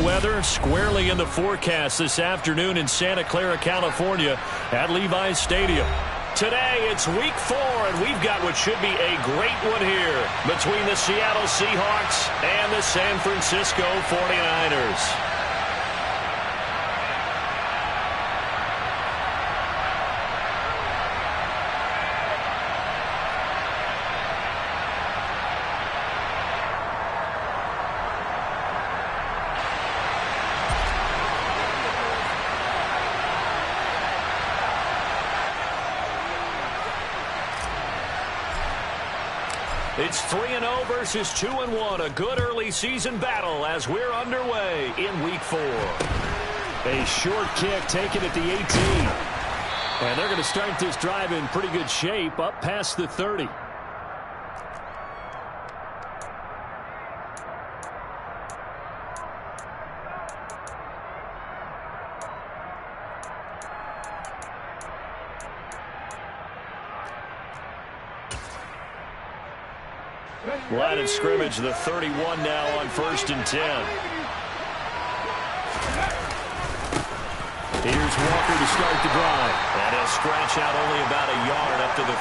weather squarely in the forecast this afternoon in Santa Clara, California at Levi's Stadium. Today, it's week 4, and we've got what should be a great one here between the Seattle Seahawks and the San Francisco 49ers. It's 3-0 versus 2-1. A good early season battle as we're underway in week 4. A short kick taken at the 18. And they're going to start this drive in pretty good shape up past the 30. Line of scrimmage, the 31 now on 1st and 10. Here's Walker to start the drive. And he'll scratch out only about a yard up to the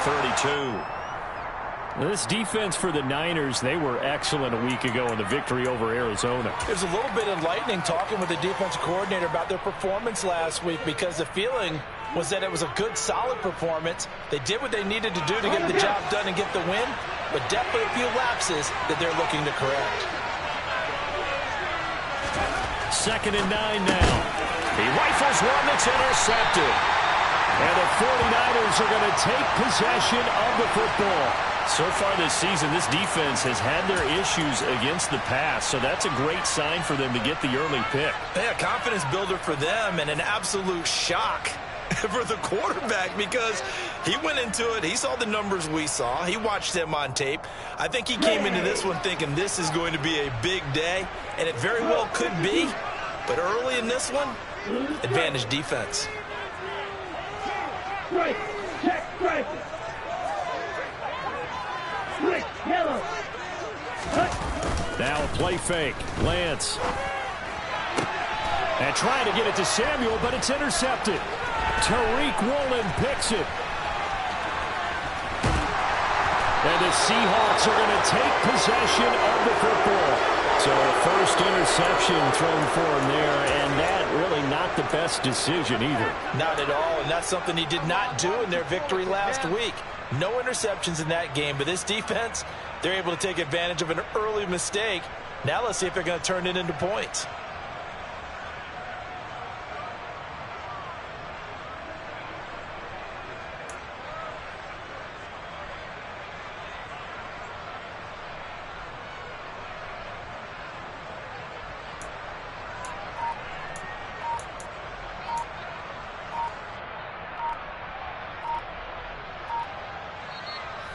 32. This defense for the Niners, they were excellent a week ago in the victory over Arizona. It was a little bit enlightening talking with the defensive coordinator about their performance last week, because the feeling was that it was a good, solid performance. They did what they needed to do to get the job done and get the win, but definitely a few lapses that they're looking to correct. 2nd and 9 now. He rifles one that's intercepted. And the 49ers are going to take possession of the football. So far this season, this defense has had their issues against the pass, so that's a great sign for them to get the early pick. Yeah, confidence builder for them, and an absolute shock for the quarterback, because he went into it, he saw the numbers we saw, he watched them on tape. I think he came into this one thinking this is going to be a big day, and it very well could be, but early in this one, advantage defense. Strike, check, strike. Strike, yellow. Now a play fake. Lance. And trying to get it to Samuel, but it's intercepted. Tariq Woolen picks it. And the Seahawks are going to take possession of the football. So a first interception thrown for him there, and that really not the best decision either. Not at all, and that's something he did not do in their victory last week. No interceptions in that game, but this defense, they're able to take advantage of an early mistake. Now let's see if they're going to turn it into points.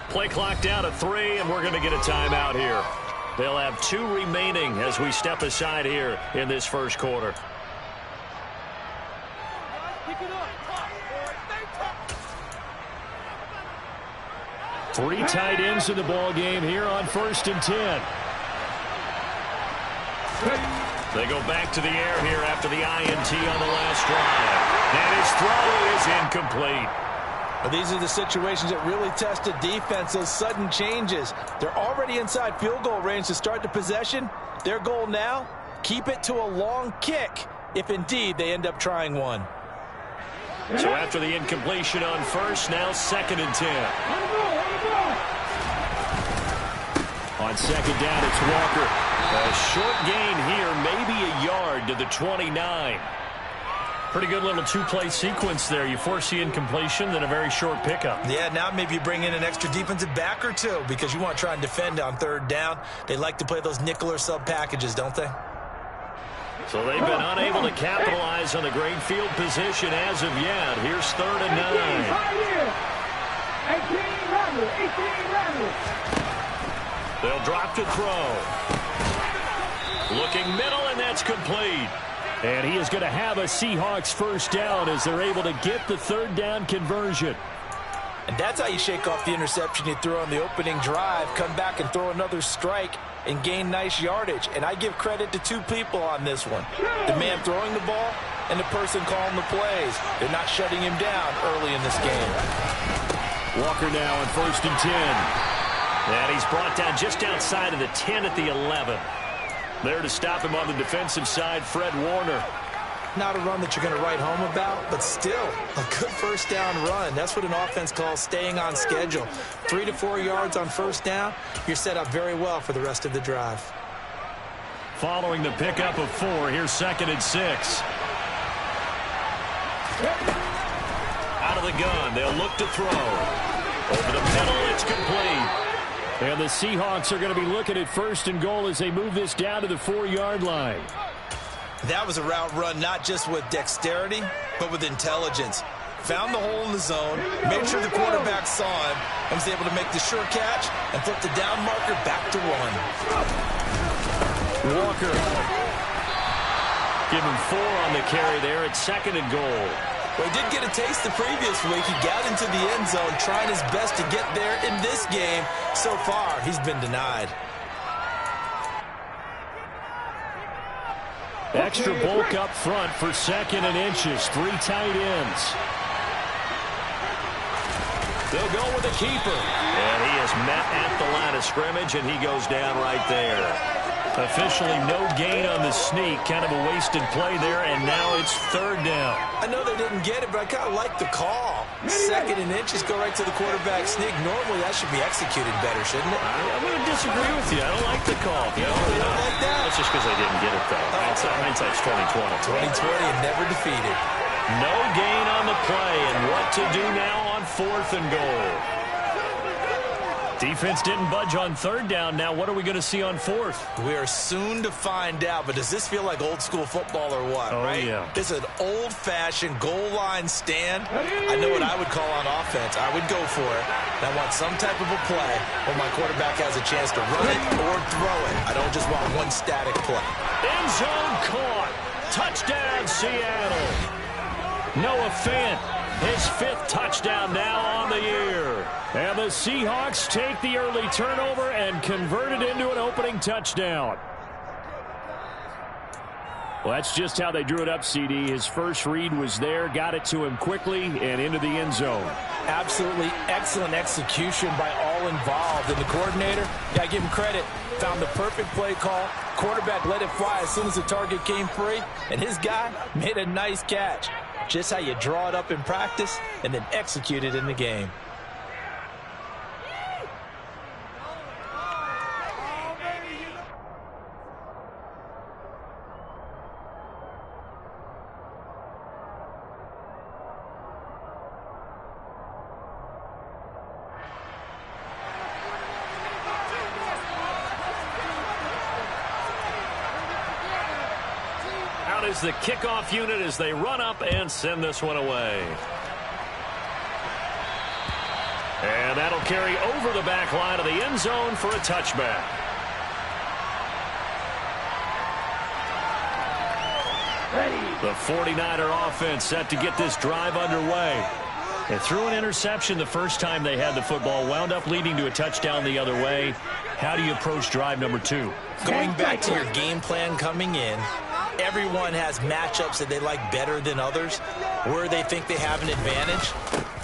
Play clock down to 3, and we're going to get a timeout here. They'll have 2 remaining as we step aside here in this first quarter. Three tight ends in the ball game here on 1st and 10. They go back to the air here after the INT on the last drive. And his throw is incomplete. But these are the situations that really test a defense, those sudden changes. They're already inside field goal range to start the possession. Their goal now, keep it to a long kick, if indeed they end up trying one. So after the incompletion on 1st, now 2nd and 10. On 2nd down, it's Walker. A short gain here, maybe a yard to the 29. Pretty good little 2-play sequence there. You force the incompletion, then a very short pickup. Yeah, now maybe you bring in an extra defensive back or 2 because you want to try and defend on 3rd down. They like to play those nickel or sub packages, don't they? So they've been unable to capitalize on the great field position as of yet. Here's 3rd and 9. They'll drop to throw. Looking middle, and that's complete. And he is going to have a Seahawks first down as they're able to get the 3rd down conversion. And that's how you shake off the interception you threw on the opening drive, come back and throw another strike and gain nice yardage. And I give credit to two people on this one. The man throwing the ball and the person calling the plays. They're not shutting him down early in this game. Walker now on 1st and 10. And he's brought down just outside of the 10 at the 11. There to stop him on the defensive side, Fred Warner. Not a run that you're going to write home about, but still a good first down run. That's what an offense calls staying on schedule. 3 to 4 yards on first down, you're set up very well for the rest of the drive. Following the pickup of 4, here's 2nd and 6. Out of the gun, they'll look to throw. Over the middle, it's complete. And the Seahawks are going to be looking at 1st and goal as they move this down to the 4-yard line. That was a route run not just with dexterity, but with intelligence. Found the hole in the zone, made sure the quarterback saw him, and was able to make the sure catch and flip the down marker back to 1. Walker. Give him 4 on the carry there at 2nd and goal. Well, he did get a taste the previous week. He got into the end zone, trying his best to get there in this game. So far, he's been denied. Extra bulk up front for 2nd and inches. 3 tight ends. They'll go with the keeper. And he is met at the line of scrimmage, and he goes down right there. Officially no gain on the sneak. Kind of a wasted play there, and now it's 3rd down. I know they didn't get it, but I kind of like the call. 2nd and inches, go right to the quarterback sneak. Normally, that should be executed better, shouldn't it? I'm going to disagree with you. I don't like the call. You don't like that? That's just because they didn't get it, though. Hindsight's 2020. 2020 and never defeated. No gain on the play, and what to do now on 4th and goal. Defense didn't budge on 3rd down. Now what are we going to see on 4th? We are soon to find out, but does this feel like old school football or what, right? Yeah. This is an old-fashioned goal line stand. I know what I would call on offense. I would go for it. And I want some type of a play where my quarterback has a chance to run it or throw it. I don't just want one static play. End zone caught. Touchdown, Seattle. Noah Fant, his 5th touchdown now on the year. And the Seahawks take the early turnover and convert it into an opening touchdown. Well, that's just how they drew it up, CD. His first read was there, got it to him quickly, and into the end zone. Absolutely excellent execution by all involved. And the coordinator, got to give him credit, found the perfect play call. Quarterback let it fly as soon as the target came free, and his guy made a nice catch. Just how you draw it up in practice and then execute it in the game. Is the kickoff unit as they run up and send this one away. And that'll carry over the back line of the end zone for a touchback. The 49er offense set to get this drive underway. They threw an interception the first time they had the football, wound up leading to a touchdown the other way. How do you approach drive number 2? Going back to your game plan coming in, everyone has matchups that they like better than others, where they think they have an advantage.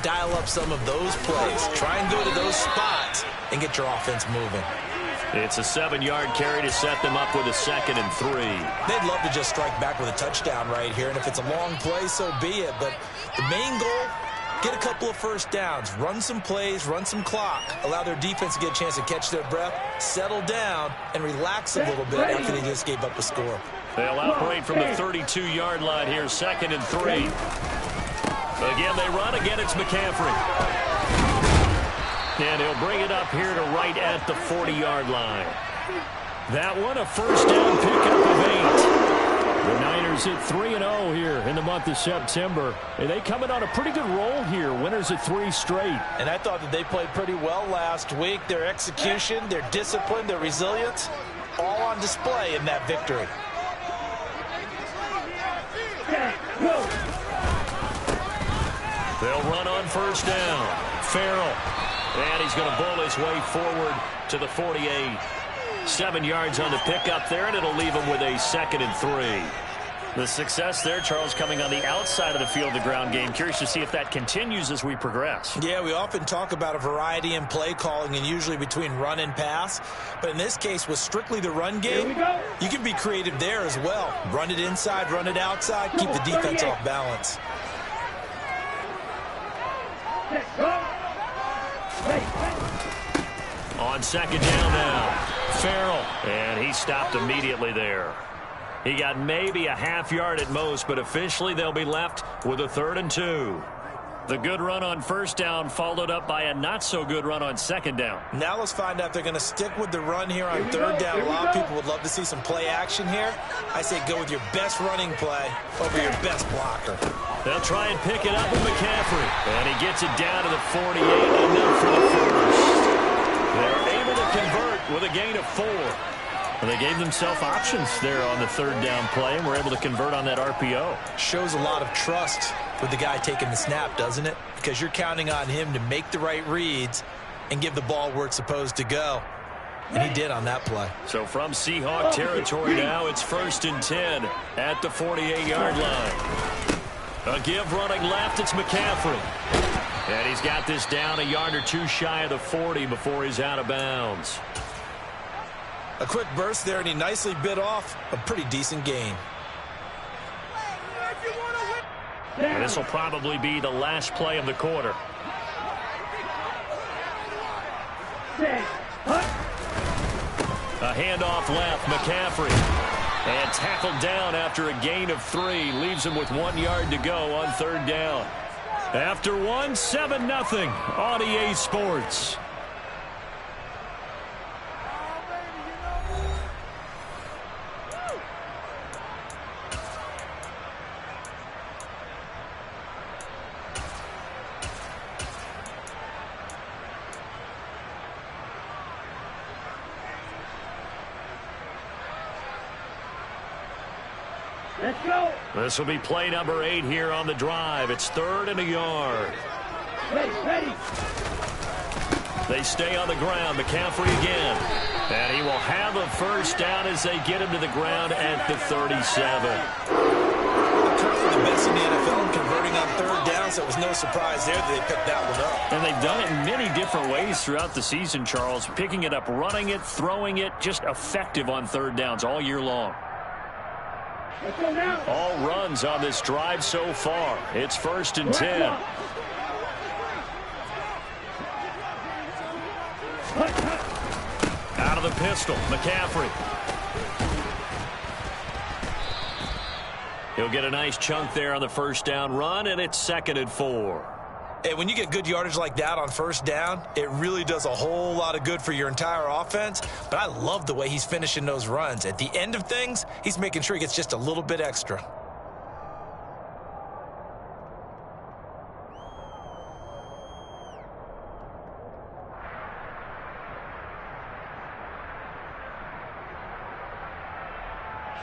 Dial up some of those plays. Try and go to those spots and get your offense moving. It's a 7-yard carry to set them up with a 2nd and 3. They'd love to just strike back with a touchdown right here, and if it's a long play, so be it. But the main goal, get a couple of first downs, run some plays, run some clock, allow their defense to get a chance to catch their breath, settle down, and relax a little bit after they just gave up a score. They'll operate from the 32-yard line here, 2nd and 3. Again, they run. Again, it's McCaffrey. And he'll bring it up here to right at the 40-yard line. That one, a first down pickup of 8. The Niners hit 3-0 here in the month of September. And they coming on a pretty good roll here. Winners of 3 straight. And I thought that they played pretty well last week. Their execution, their discipline, their resilience, all on display in that victory. They'll run on first down. Farrell. And he's going to bull his way forward to the 48. 7 yards on the pickup there, and it'll leave him with a 2nd and 3. The success there, Charles, coming on the outside of the field, the ground game. Curious to see if that continues as we progress. Yeah, we often talk about a variety in play calling and usually between run and pass. But in this case, with strictly the run game, you can be creative there as well. Run it inside, run it outside, keep the defense off balance. On 2nd down now, Farrell. And he stopped immediately there. He got maybe a half yard at most, but officially they'll be left with a 3rd and 2. The good run on 1st down followed up by a not-so-good run on 2nd down. Now let's find out if they're going to stick with the run here on 3rd down. A lot of people would love to see some play action here. I say go with your best running play over your best blocker. They'll try and pick it up with McCaffrey. And he gets it down to the 48, enough for the 1st. They're able to convert with a gain of 4. Well, they gave themselves options there on the 3rd down play, and were able to convert on that RPO. Shows a lot of trust with the guy taking the snap, doesn't it? Because you're counting on him to make the right reads and give the ball where it's supposed to go. And he did on that play. So from Seahawk territory now, it's 1st and 10 at the 48-yard line. A give running left, it's McCaffrey. And he's got this down a yard or 2 shy of the 40 before he's out of bounds. A quick burst there, and he nicely bit off a pretty decent gain. And this will probably be the last play of the quarter. A handoff left, McCaffrey. And tackled down after a gain of 3. Leaves him with 1 yard to go on 3rd down. After 1, 7-0 on EA Sports. Let's go. This will be play number 8 here on the drive. It's 3rd and a yard. Ready. They stay on the ground. McCaffrey again. And he will have a 1st down as they get him to the ground at the 37. Currently the best in the NFL in converting on 3rd down, so it was no surprise there that they picked that one up. And they've done it in many different ways throughout the season, Charles. Picking it up, running it, throwing it, just effective on 3rd downs all year long. Let's go now. All runs on this drive so far. It's 1st and 10. Out of the pistol, McCaffrey. He'll get a nice chunk there on the 1st down run, and it's 2nd and 4. Hey, when you get good yardage like that on 1st down, it really does a whole lot of good for your entire offense. But I love the way he's finishing those runs. At the end of things, he's making sure he gets just a little bit extra.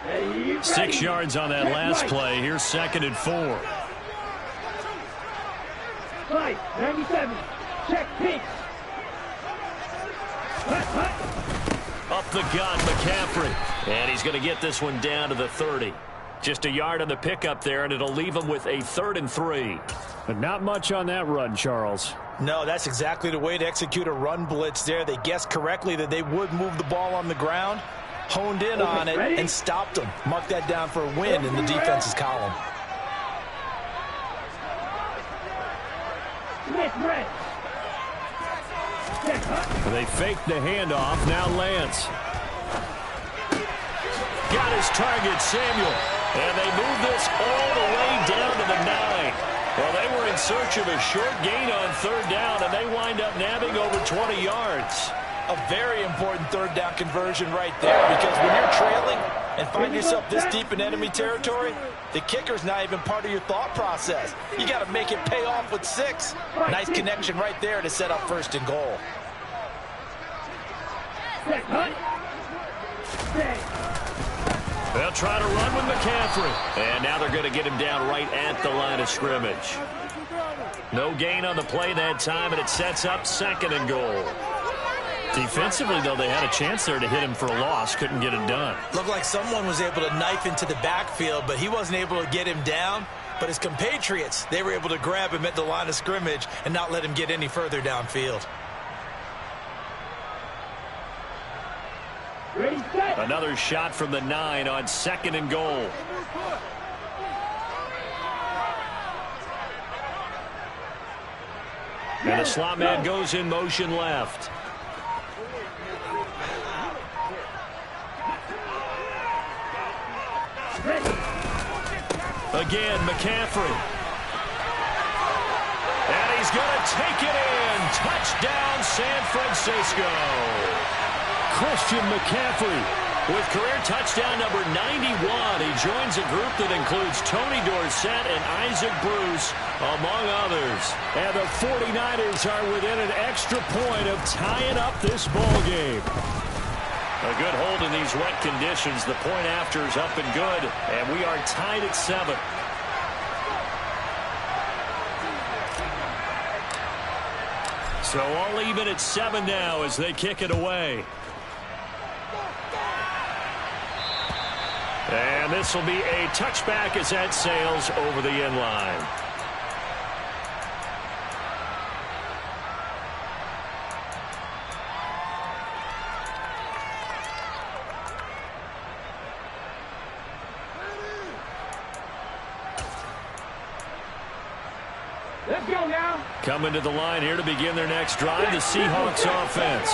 Ready. 6 yards on that last play. Here's 2nd and 4. 97. Check pitch. Up the gut, McCaffrey. And he's going to get this one down to the 30. Just a yard on the pickup there, and it'll leave him with a 3rd and 3. But not much on that run, Charles. No, that's exactly the way to execute a run blitz there. They guessed correctly that they would move the ball on the ground, honed in on it, and stopped them. Mark that down for a win in the defense's column. They fake the handoff. Now Lance. Got his target, Samuel. And they move this all the way down to the 9. Well, they were in search of a short gain on 3rd down, and they wind up nabbing over 20 yards. A very important 3rd down conversion right there, because when you're trailing and find yourself this deep in enemy territory, the kicker's not even part of your thought process. You got to make it pay off with 6. Nice connection right there to set up 1st and goal. They'll try to run with McCaffrey. And now they're going to get him down right at the line of scrimmage. No gain on the play that time, and it sets up 2nd and goal. Defensively, though, they had a chance there to hit him for a loss. Couldn't get it done. Looked like someone was able to knife into the backfield, but he wasn't able to get him down. But his compatriots, they were able to grab him at the line of scrimmage and not let him get any further downfield. Ready, set. Another shot from the 9 on 2nd and goal. And the slot man goes in motion left. Again, McCaffrey. And he's going to take it in. Touchdown, San Francisco. Christian McCaffrey with career touchdown number 91. He joins a group that includes Tony Dorsett and Isaac Bruce, among others. And the 49ers are within an extra point of tying up this ball game. A good hold in these wet conditions. The point after is up and good, and we are tied at 7. So all even at 7 now as they kick it away. And this will be a touchback as that sails over the end line. Let's go now. Coming to the line here to begin their next drive, the Seahawks offense.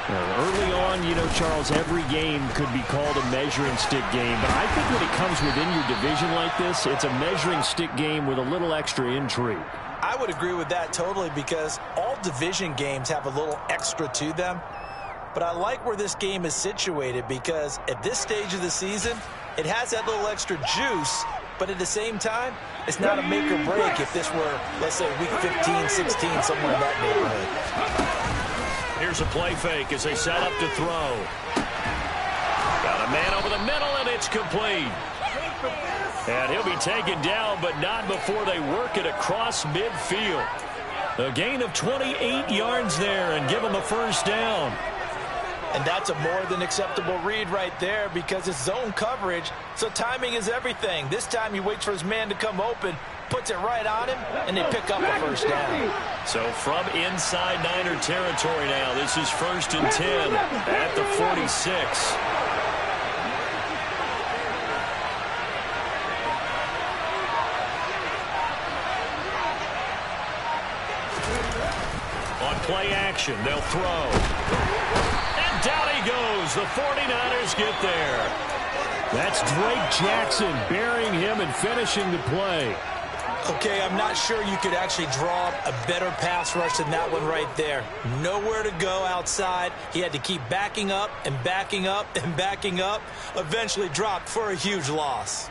Early on, you know, Charles, every game could be called a measuring stick game. But I think when it comes within your division like this, it's a measuring stick game with a little extra intrigue. I would agree with that totally because all division games have a little extra to them. But I like where this game is situated because at this stage of the season, it has that little extra juice. But at the same time, it's not a make or break if this were, let's say, week 15, 16, somewhere in that neighborhood. Here's a play fake as they set up to throw. Got a man over the middle, and it's complete. And he'll be taken down, but not before they work it across midfield. A gain of 28 yards there and give him a first down. And that's a more than acceptable read right there because it's zone coverage, so timing is everything. This time he waits for his man to come open, puts it right on him, and they pick up a first down. So from inside Niner territory now, this is 1st and 10 at the 46. On play action, they'll throw. And down he goes. The 49ers get there. That's Drake Jackson burying him and finishing the play. Okay, I'm not sure you could actually draw up a better pass rush than that one right there. Nowhere to go outside. He had to keep backing up and backing up and backing up. Eventually dropped for a huge loss.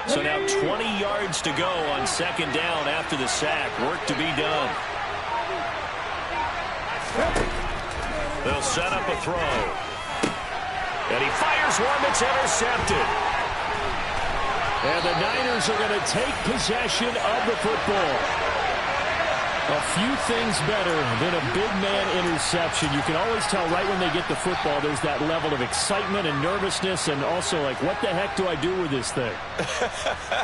So now 20 yards to go on 2nd down after the sack. Work to be done. They'll set up a throw. And he fires one that's intercepted. And the Niners are going to take possession of the football. A few things better than a big man interception. You can always tell right when they get the football, there's that level of excitement and nervousness and also like, what the heck do I do with this thing?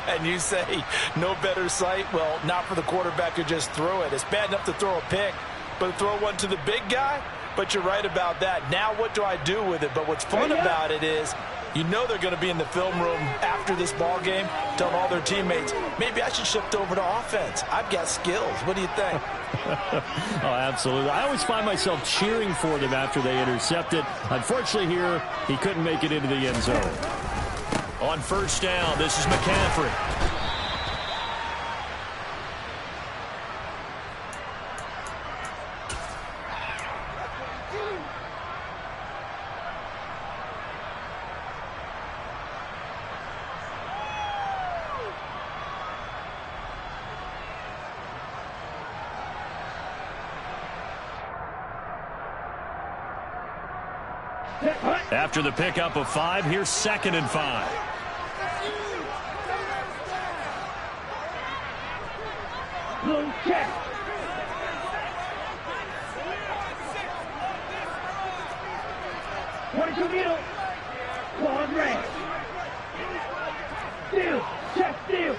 And you say, no better sight? Well, not for the quarterback who just threw it. It's bad enough to throw a pick, but to throw one to the big guy? But you're right about that. Now what do I do with it? But what's fun about it is you know they're going to be in the film room after this ball game telling all their teammates, maybe I should shift over to offense. I've got skills. What do you think? Oh, absolutely. I always find myself cheering for them after they intercept it. Unfortunately here, he couldn't make it into the end zone. On 1st down, this is McCaffrey. After the pickup of 5, here's 2nd and 5. Blue check. What middle? Quad red. Steal. Check steal.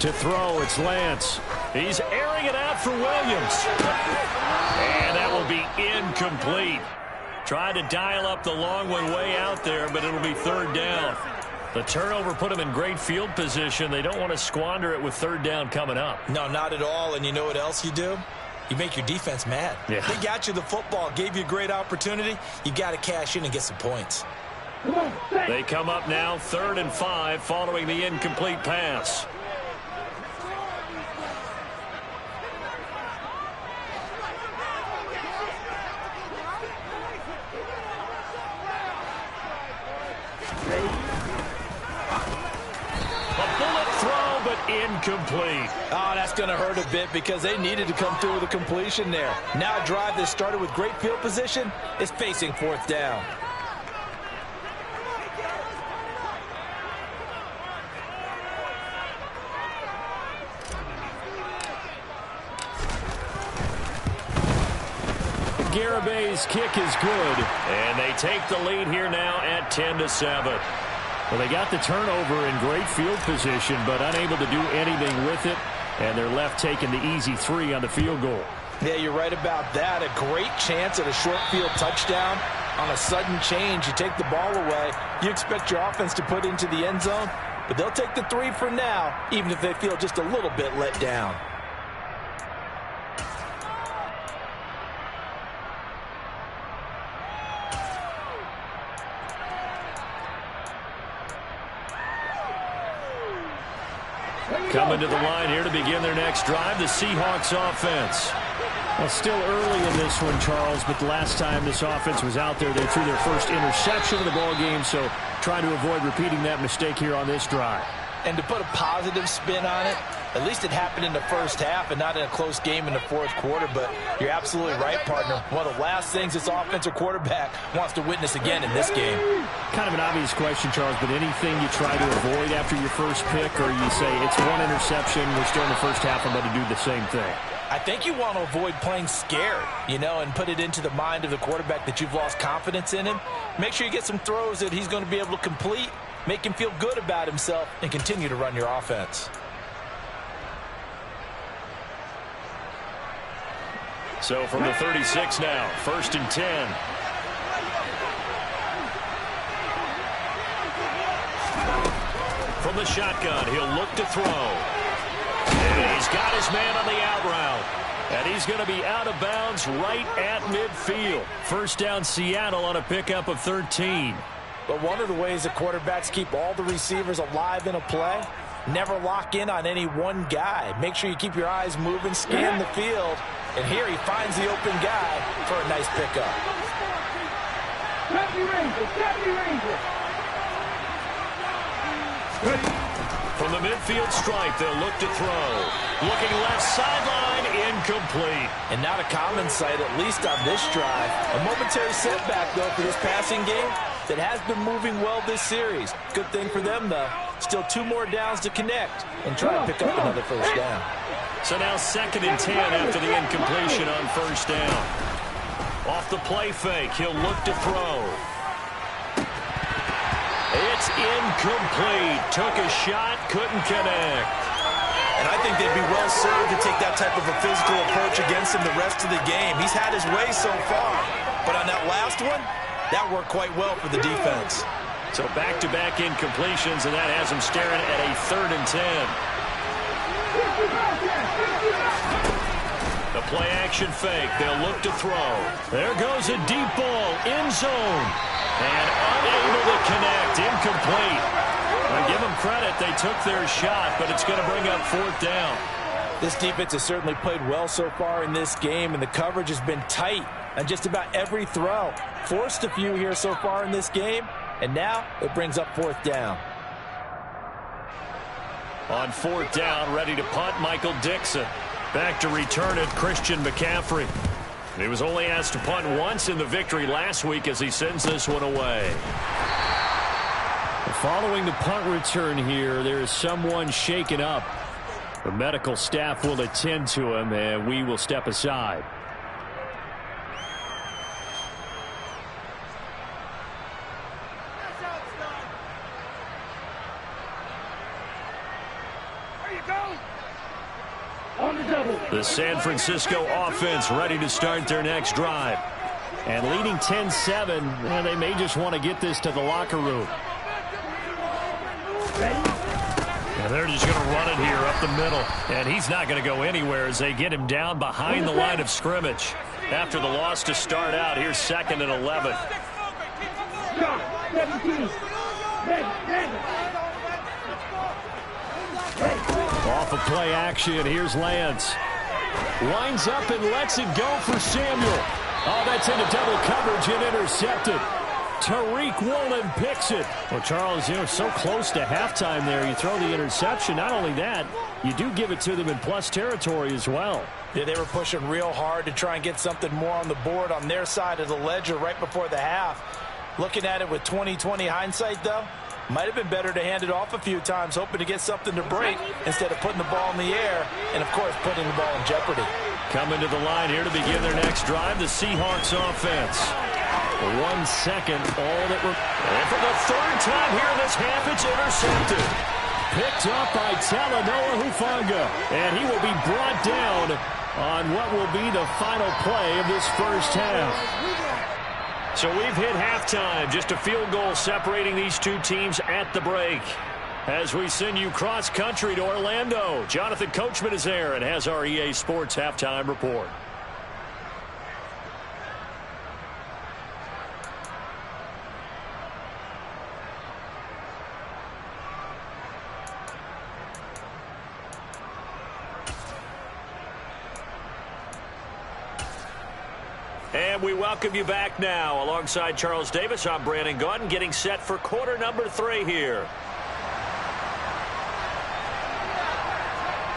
To throw, it's Lance. He's airing it out for Williams. And that will be incomplete. Tried to dial up the long one way out there, but it'll be 3rd down. The turnover put them in great field position. They don't want to squander it with 3rd down coming up. No, not at all. And you know what else you do? You make your defense mad. Yeah. They got you the football, gave you a great opportunity. You got to cash in and get some points. They come up now 3rd and 5 following the incomplete pass. Incomplete. Oh, that's going to hurt a bit because they needed to come through with a completion there. Now a drive that started with great field position is facing 4th down. Garabay's kick is good, and they take the lead here now at 10-7. Well, they got the turnover in great field position, but unable to do anything with it, and they're left taking the easy 3 on the field goal. Yeah, you're right about that. A great chance at a short field touchdown. On a sudden change, you take the ball away. You expect your offense to put into the end zone, but they'll take the 3 for now, even if they feel just a little bit let down. Coming to the line here to begin their next drive, the Seahawks offense. Well, still early in this one, Charles, but the last time this offense was out there, they threw their first interception of the ball game, so trying to avoid repeating that mistake here on this drive. And to put a positive spin on it, at least it happened in the first half and not in a close game in the 4th quarter, but you're absolutely right, partner. One of the last things this offensive quarterback wants to witness again in this game. Kind of an obvious question, Charles, but anything you try to avoid after your first pick, or you say it's one interception, we're still in the first half, I'm going to do the same thing? I think you want to avoid playing scared, and put it into the mind of the quarterback that you've lost confidence in him. Make sure you get some throws that he's going to be able to complete, make him feel good about himself, and continue to run your offense. So from the 36 now, 1st and 10. From the shotgun, he'll look to throw. And he's got his man on the out route. And he's going to be out of bounds right at midfield. 1st down Seattle on a pickup of 13. But one of the ways that quarterbacks keep all the receivers alive in a play, never lock in on any one guy. Make sure you keep your eyes moving, scan the field. And here he finds the open guy for a nice pickup. From the midfield stripe, they'll look to throw. Looking left sideline, incomplete. And not a common sight, at least on this drive. A momentary setback, though, for this passing game that has been moving well this series. Good thing for them, though. Still 2 more downs to connect and try to pick up another 1st down. So now 2nd and 10 after the incompletion on 1st down. Off the play fake, he'll look to throw. It's incomplete. Took a shot, couldn't connect. And I think they'd be well served to take that type of a physical approach against him the rest of the game. He's had his way so far. But on that last one, that worked quite well for the defense. So back-to-back incompletions, and that has him staring at a 3rd and 10. The play-action fake. They'll look to throw. There goes a deep ball. End zone. And unable to connect. Incomplete. I give them credit. They took their shot, but it's going to bring up 4th down. This defense has certainly played well so far in this game, and the coverage has been tight on just about every throw. Forced a few here so far in this game, and now it brings up 4th down. On 4th down, ready to punt, Michael Dixon. Back to return it, Christian McCaffrey. He was only asked to punt once in the victory last week as he sends this one away. Following the punt return here, there is someone shaken up. The medical staff will attend to him, and we will step aside. The San Francisco offense ready to start their next drive. And leading 10-7, and they may just want to get this to the locker room. And they're just going to run it here up the middle. And he's not going to go anywhere as they get him down behind the line of scrimmage. After the loss to start out, here's 2nd and 11. Off of play action, here's Lance. Lines up and lets it go for Samuel. Oh, that's into double coverage and intercepted. Tariq Woolen picks it. Well, Charles, so close to halftime there. You throw the interception. Not only that, you do give it to them in plus territory as well. Yeah, they were pushing real hard to try and get something more on the board on their side of the ledger right before the half. Looking at it with 20/20 hindsight, though, might have been better to hand it off a few times, hoping to get something to break instead of putting the ball in the air and, of course, putting the ball in jeopardy. Coming to the line here to begin their next drive, the Seahawks offense. 1 second, all that were. And for the 3rd time here in this half, it's intercepted. Picked up by Talanoa Hufanga, and he will be brought down on what will be the final play of this first half. So we've hit halftime. Just a field goal separating these two teams at the break. As we send you cross-country to Orlando, Jonathan Coachman is there and has our EA Sports halftime report. And we welcome you back now. Alongside Charles Davis, I'm Brandon Gaudin, getting set for quarter number 3 here.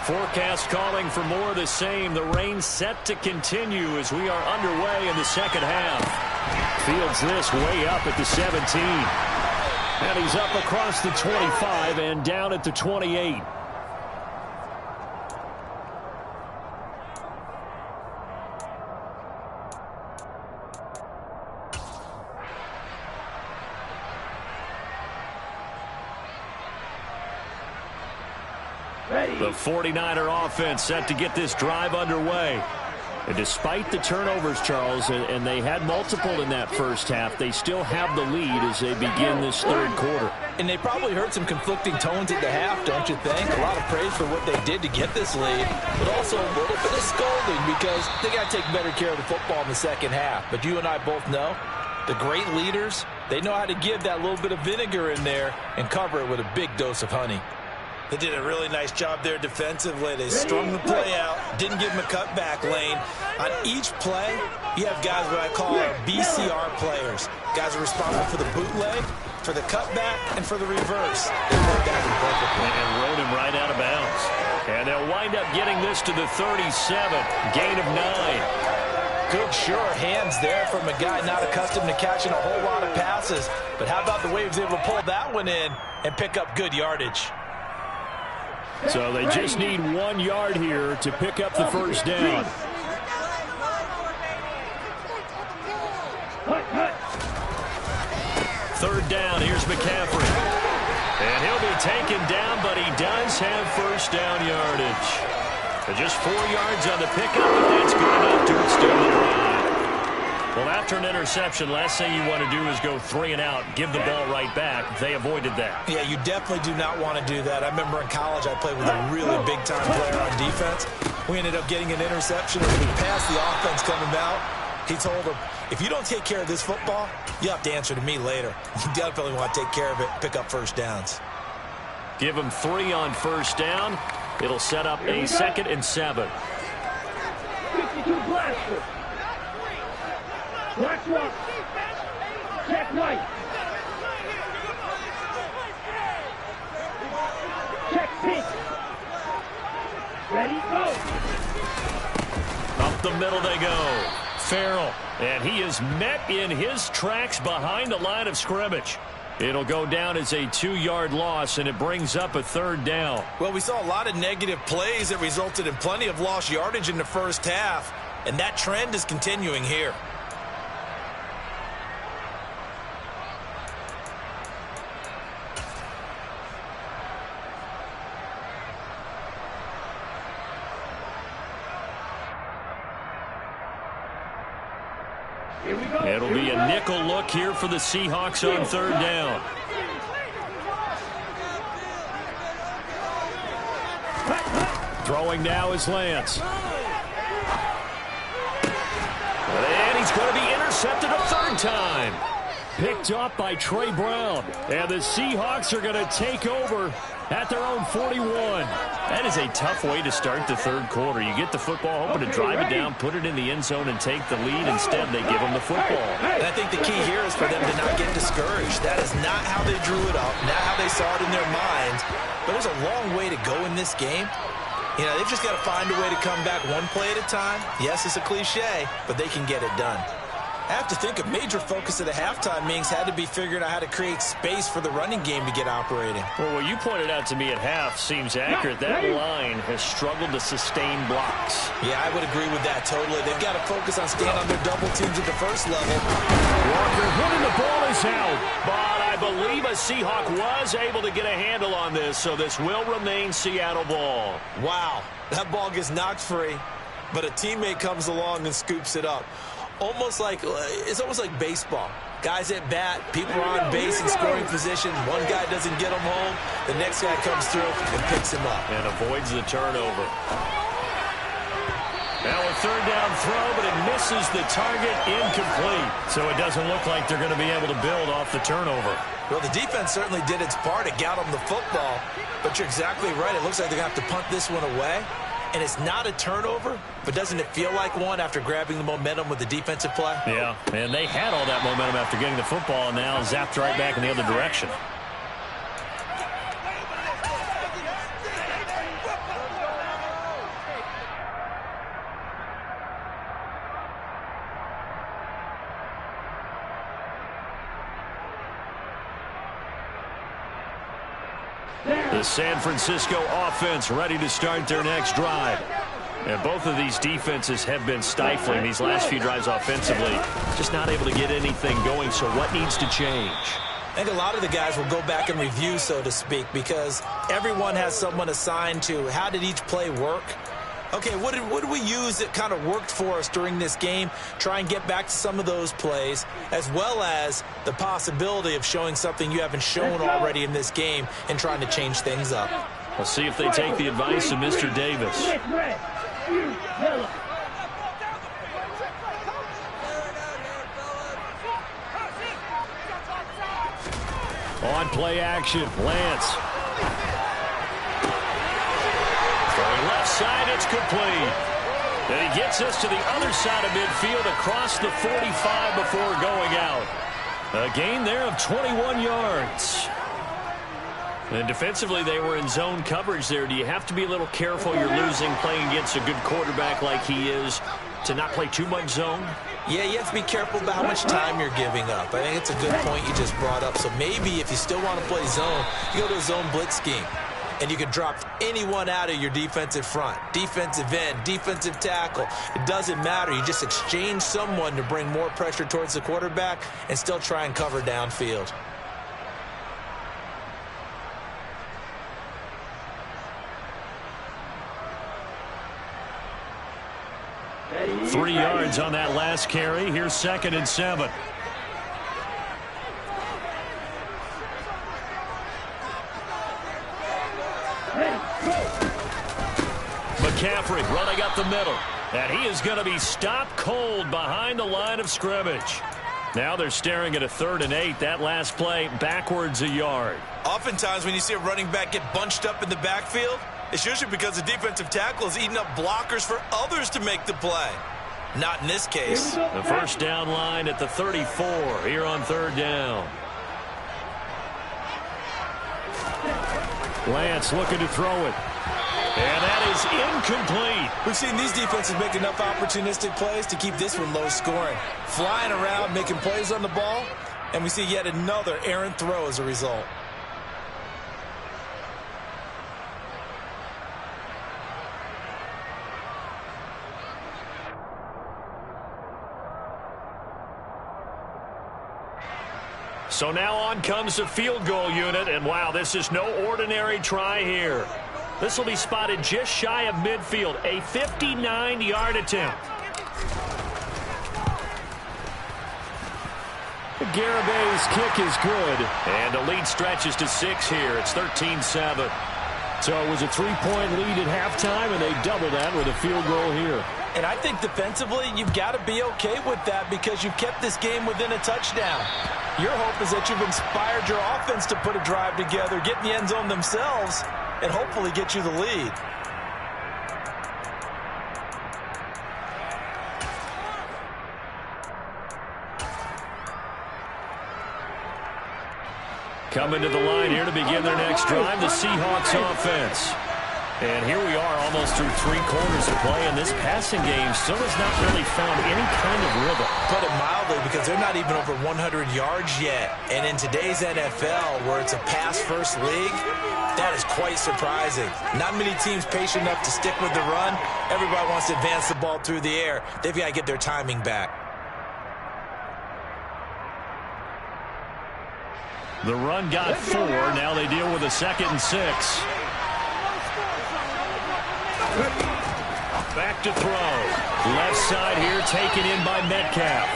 Forecast calling for more of the same. The rain set to continue as we are underway in the second half. Fields this way up at the 17. And he's up across the 25 and down at the 28. The 49er offense set to get this drive underway. And despite the turnovers, Charles, and they had multiple in that first half, they still have the lead as they begin this 3rd quarter. And they probably heard some conflicting tones at the half, don't you think? A lot of praise for what they did to get this lead, but also a little bit of scolding because they got to take better care of the football in the second half. But you and I both know the great leaders, they know how to give that little bit of vinegar in there and cover it with a big dose of honey. They did a really nice job there defensively. They strung the play out, didn't give him a cutback lane. On each play, you have guys what I call our BCR players. Guys are responsible for the bootleg, for the cutback, and for the reverse. They worked that perfectly. And rode him right out of bounds. And they'll wind up getting this to the 37. Gain of 9. Good, sure hands there from a guy not accustomed to catching a whole lot of passes. But how about the way he was able to pull that one in and pick up good yardage? So they just need 1 yard here to pick up the first down. Third down, here's McCaffrey. And he'll be taken down, but he does have first down yardage. And just 4 yards on the pickup, and that's good enough to extend the drive. Well, after an interception, last thing you want to do is go 3 and out, give the ball right back. They avoided that. Yeah, you definitely do not want to do that. I remember in college I played with a really big-time player on defense. We ended up getting an interception, and we passed the offense coming out. He told him, if you don't take care of this football, you have to answer to me later. You definitely want to take care of it, pick up first downs. Give him 3 on first down. It'll set up a 2nd and 7. 52 blaster. Black one. Check right. Check pink. Ready, go. Up the middle they go. Farrell. And he is met in his tracks behind the line of scrimmage. It'll go down as a 2-yard loss, and it brings up a 3rd down. Well, we saw a lot of negative plays that resulted in plenty of lost yardage in the first half, and that trend is continuing here. It'll be a nickel look here for the Seahawks on 3rd down. Throwing now is Lance. And he's going to be intercepted a 3rd time. Picked up by Trey Brown. And the Seahawks are going to take over at their own 41. That is a tough way to start the 3rd quarter. You get the football, hoping to drive it down, put it in the end zone, and take the lead. Instead, they give them the football. And I think the key here is for them to not get discouraged. That is not how they drew it up, not how they saw it in their minds. But there's a long way to go in this game. You know, they've just got to find a way to come back one play at a time. Yes, it's a cliche, but they can get it done. I have to think a major focus of the halftime meetings had to be figuring out how to create space for the running game to get operating. Well, what you pointed out to me at half seems accurate. That line has struggled to sustain blocks. Yeah, I would agree with that totally. They've got to focus on staying on their double teams at the first level. Walker winning, the ball is out. But I believe a Seahawk was able to get a handle on this, so this will remain Seattle ball. Wow, that ball gets knocked free, but a teammate comes along and scoops it up. It's almost like baseball. Guys at bat, people are on base in scoring position. One guy doesn't get him home. The next guy comes through and picks him up. And avoids the turnover. Now a 3rd down throw, but it misses the target, incomplete. So it doesn't look like they're going to be able to build off the turnover. Well, the defense certainly did its part. It got them the football. But you're exactly right. It looks like they're going to have to punt this one away. And it's not a turnover, but doesn't it feel like one after grabbing the momentum with the defensive play? Yeah, and they had all that momentum after getting the football, and now zapped right back in the other direction. The San Francisco offense ready to start their next drive. And both of these defenses have been stifling these last few drives offensively. Just not able to get anything going, so what needs to change? I think a lot of the guys will go back and review, so to speak, because everyone has someone assigned to how did each play work. Okay, what did we use that kind of worked for us during this game? Try and get back to some of those plays, as well as the possibility of showing something you haven't shown already in this game and trying to change things up. We'll see if they take the advice of Mr. Davis. On play action, Lance. Throwing left side, it's complete. And he gets us to the other side of midfield across the 45 before going out. A gain there of 21 yards. And defensively, they were in zone coverage there. Do you have to be a little careful? You're losing, playing against a good quarterback like he is, to not play too much zone? Yeah, you have to be careful about how much time you're giving up. I think it's a good point you just brought up. So maybe if you still want to play zone, you go to a zone blitz scheme. And you can drop anyone out of your defensive front, defensive end, defensive tackle. It doesn't matter. You just exchange someone to bring more pressure towards the quarterback and still try and cover downfield. Three yards on that last carry. Here's 2nd and 7. McCaffrey running up the middle. And he is going to be stopped cold behind the line of scrimmage. Now they're staring at a 3rd and 8. That last play backwards a yard. Oftentimes when you see a running back get bunched up in the backfield, it's usually because the defensive tackle is eating up blockers for others to make the play. Not in this case. The first down line at the 34 here on 3rd down. Lance looking to throw it. And that is incomplete. We've seen these defenses make enough opportunistic plays to keep this one low scoring. Flying around, making plays on the ball, and we see yet another errant throw as a result. So now on comes the field goal unit, and wow, this is no ordinary try here. This will be spotted just shy of midfield, a 59-yard attempt. Garabay's kick is good. And the lead stretches to 6 here. It's 13-7. So it was a 3-point lead at halftime, and they double that with a field goal here. And I think defensively, you've got to be okay with that because you've kept this game within a touchdown. Your hope is that you've inspired your offense to put a drive together, get in the end zone themselves, and hopefully get you the lead. Coming to the line here to begin their next drive, the Seahawks offense. And here we are almost through 3 quarters of play, and this passing game still has not really found any kind of rhythm. Put it mildly, because they're not even over 100 yards yet. And in today's NFL, where it's a pass-first league, that is quite surprising. Not many teams patient enough to stick with the run. Everybody wants to advance the ball through the air. They've got to get their timing back. The run got 4. Now they deal with a 2nd and 6. Back to throw. Left side here taken in by Metcalf.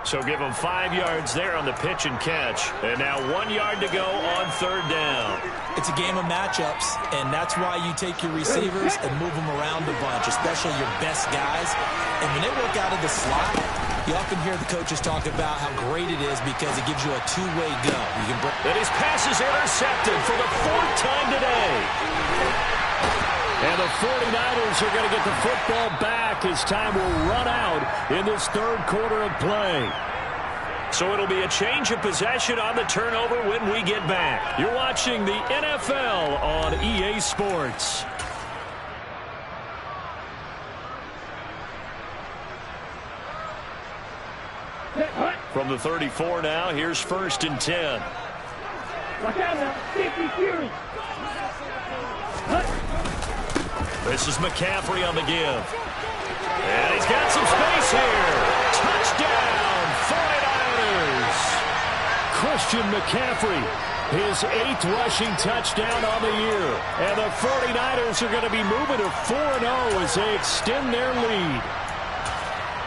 So give them 5 yards there on the pitch and catch. And now 1 yard to go on 3rd down. It's a game of matchups, and that's why you take your receivers and move them around a bunch, especially your best guys. And when they work out of the slot, you often hear the coaches talk about how great it is because it gives you a two-way go. You can break. And his pass is intercepted for the 4th time today. And the 49ers are going to get the football back as time will run out in this 3rd quarter of play. So it'll be a change of possession on the turnover when we get back. You're watching the NFL on EA Sports. From the 34 now, here's 1st and 10. Watch out now. Safety Fury. This is McCaffrey on the give. And he's got some space here. Touchdown, 49ers. Christian McCaffrey, his 8th rushing touchdown on the year. And the 49ers are going to be moving to 4-0 as they extend their lead.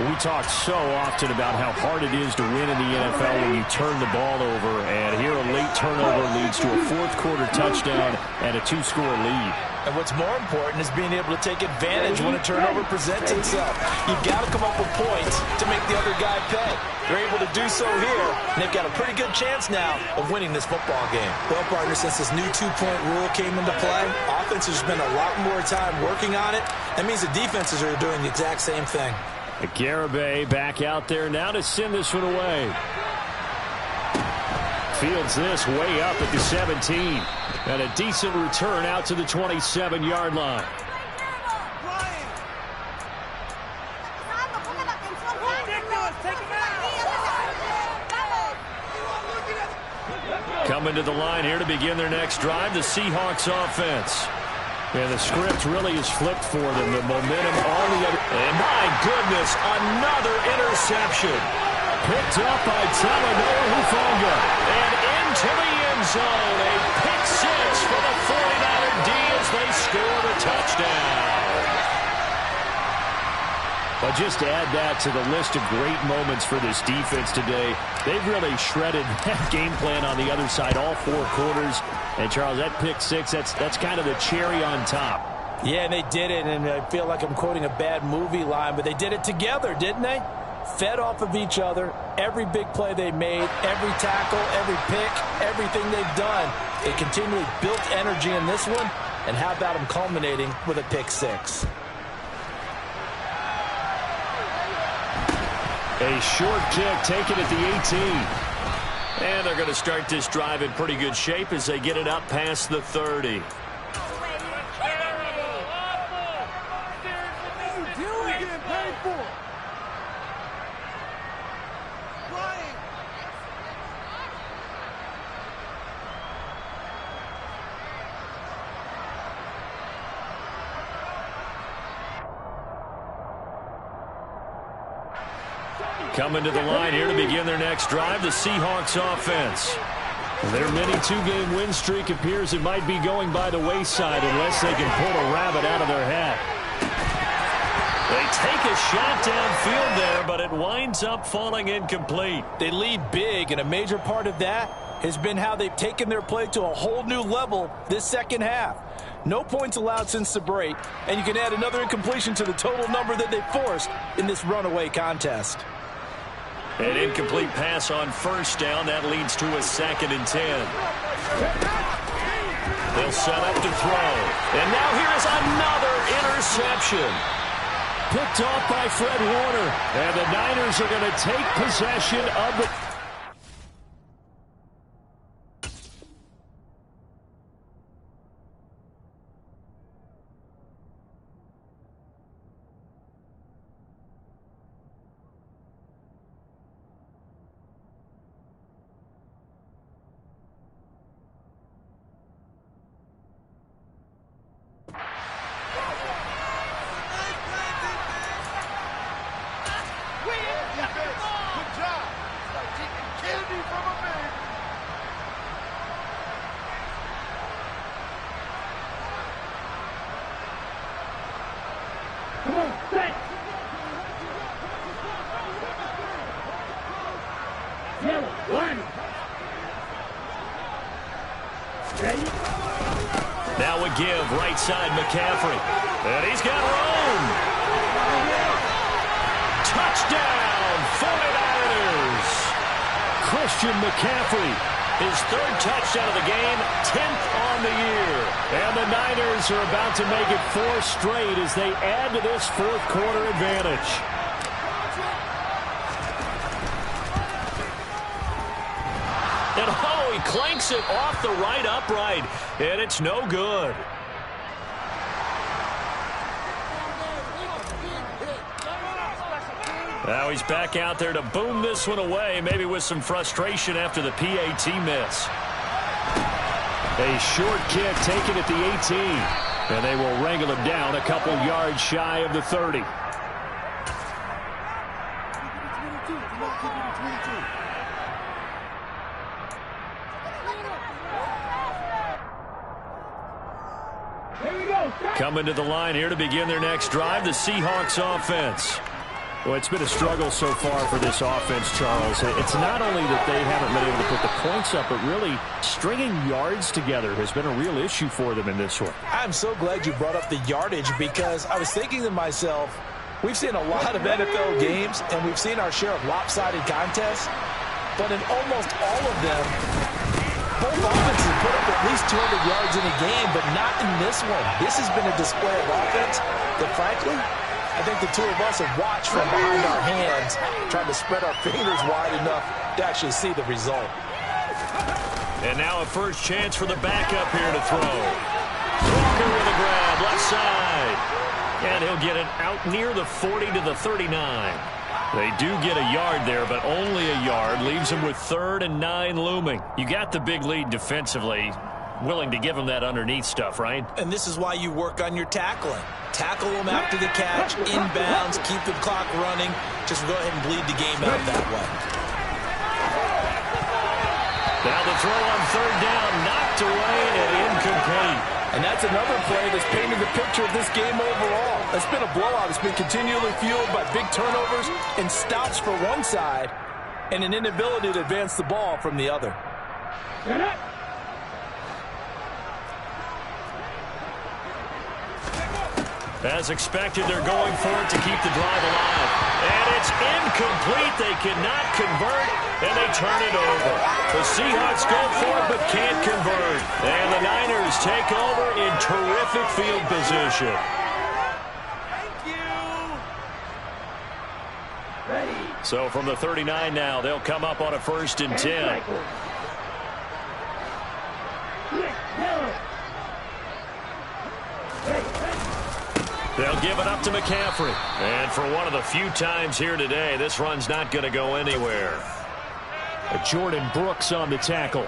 We talk so often about how hard it is to win in the NFL when you turn the ball over. And here a late turnover leads to a 4th quarter touchdown and a 2-score lead. And what's more important is being able to take advantage when a turnover presents itself. You've got to come up with points to make the other guy pay. They're able to do so here, and they've got a pretty good chance now of winning this football game. Well, partner, since this new 2-point rule came into play, offenses spend a lot more time working on it. That means the defenses are doing the exact same thing. Garibay back out there now to send this one away. Fields this way up at the 17. And a decent return out to the 27-yard line. Coming to the line here to begin their next drive, the Seahawks offense. And the script really is flipped for them. The momentum on the other. And my goodness, another interception. Picked up by Talanoa Hufanga. And into the end zone. A pick 6 for the 49er D as they score the touchdown. But just to add that to the list of great moments for this defense today, they've really shredded that game plan on the other side all 4 quarters. And, Charles, that pick 6, that's kind of the cherry on top. Yeah, and they did it, and I feel like I'm quoting a bad movie line, but they did it together, didn't they? Fed off of each other, every big play they made, every tackle, every pick, everything they've done. They continually built energy in this one, and how about them culminating with a pick 6? A short kick taken at the 18. And they're going to start this drive in pretty good shape as they get it up past the 30. Coming to the line here to begin their next drive, the Seahawks offense. Their mini two-game win streak appears it might be going by the wayside unless they can pull a rabbit out of their hat. They take a shot downfield there, but it winds up falling incomplete. They lead big, and a major part of that has been how they've taken their play to a whole new level this second half. No points allowed since the break, and you can add another incompletion to the total number that they forced in this runaway contest. An incomplete pass on first down. That leads to a 2nd and 10. They'll set up to throw. And now here is another interception. Picked off by Fred Warner. And the Niners are going to take possession of the... Now a give, right side McCaffrey. And he's got room. Touchdown, 49ers. Christian McCaffrey, his 3rd touchdown of the game, 10th on the year. And the Niners are about to make it 4 straight as they add to this 4th quarter advantage. And he clanks it off the right upright, and it's no good. Now he's back out there to boom this one away, maybe with some frustration after the PAT miss. A short kick taken at the 18, and they will wrangle him down a couple yards shy of the 30. Coming to the line here to begin their next drive, the Seahawks offense. Well, it's been a struggle so far for this offense, Charles. It's not only that they haven't been able to put the points up, but really stringing yards together has been a real issue for them in this one. I'm so glad you brought up the yardage because I was thinking to myself, we've seen a lot of NFL games, and we've seen our share of lopsided contests, but in almost all of them, both offenses put up at least 200 yards in a game, but not in this one. This has been a display of offense that, frankly, I think the two of us have watched from behind our hands, trying to spread our fingers wide enough to actually see the result. And now a first chance for the backup here to throw. Walker with a grab, left side. And he'll get it out near the 40 to the 39. They do get a yard there, but only a yard. Leaves them with 3rd and 9 looming. You got the big lead defensively. Willing to give them that underneath stuff, right? And this is why you work on your tackling. Tackle them after the catch, inbounds, keep the clock running. Just go ahead and bleed the game out that way. Now the throw on 3rd down, knocked away and incomplete. And that's another play that's painted the picture of this game overall. It's been a blowout. It's been continually fueled by big turnovers and stops for one side and an inability to advance the ball from the other. As expected, they're going for it to keep the drive alive. And it's incomplete. They cannot convert, and they turn it over. The Seahawks go for it, but can't convert. And the Niners take over in terrific field position. So from the 39 now, they'll come up on a 1st and 10. They'll give it up to McCaffrey. And for one of the few times here today, this run's not going to go anywhere. Jordan Brooks on the tackle.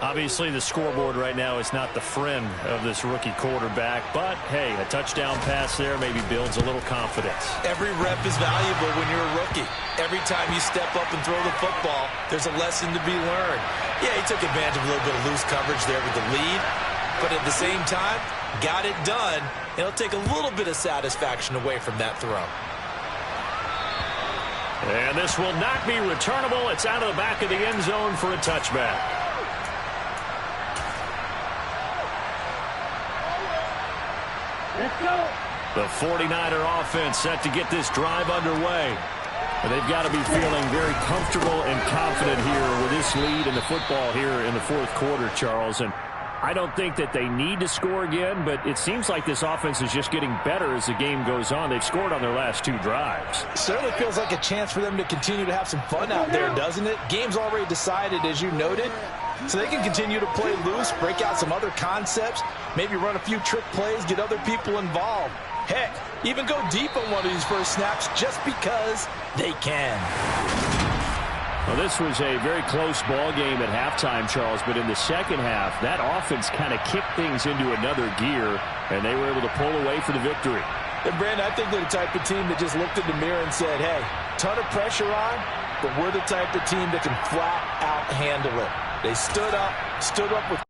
Obviously, the scoreboard right now is not the friend of this rookie quarterback, but, hey, a touchdown pass there maybe builds a little confidence. Every rep is valuable when you're a rookie. Every time you step up and throw the football, there's a lesson to be learned. Yeah, he took advantage of a little bit of loose coverage there with the lead, but at the same time, got it done. It'll take a little bit of satisfaction away from that throw. And this will not be returnable. It's out of the back of the end zone for a touchback. Let's go. The 49er offense set to get this drive underway. And they've got to be feeling very comfortable and confident here with this lead in the football here in the fourth quarter, Charles. And I don't think that they need to score again, but it seems like this offense is just getting better as the game goes on. They've scored on their last 2 drives. Certainly feels like a chance for them to continue to have some fun out there, doesn't it? Game's already decided, as you noted, so they can continue to play loose, break out some other concepts, maybe run a few trick plays, get other people involved. Heck, even go deep on one of these first snaps just because they can. Well, this was a very close ball game at halftime, Charles, but in the second half, that offense kind of kicked things into another gear, and they were able to pull away for the victory. And, Brandon, I think they're the type of team that just looked in the mirror and said, hey, ton of pressure on, but we're the type of team that can flat out handle it. They stood up with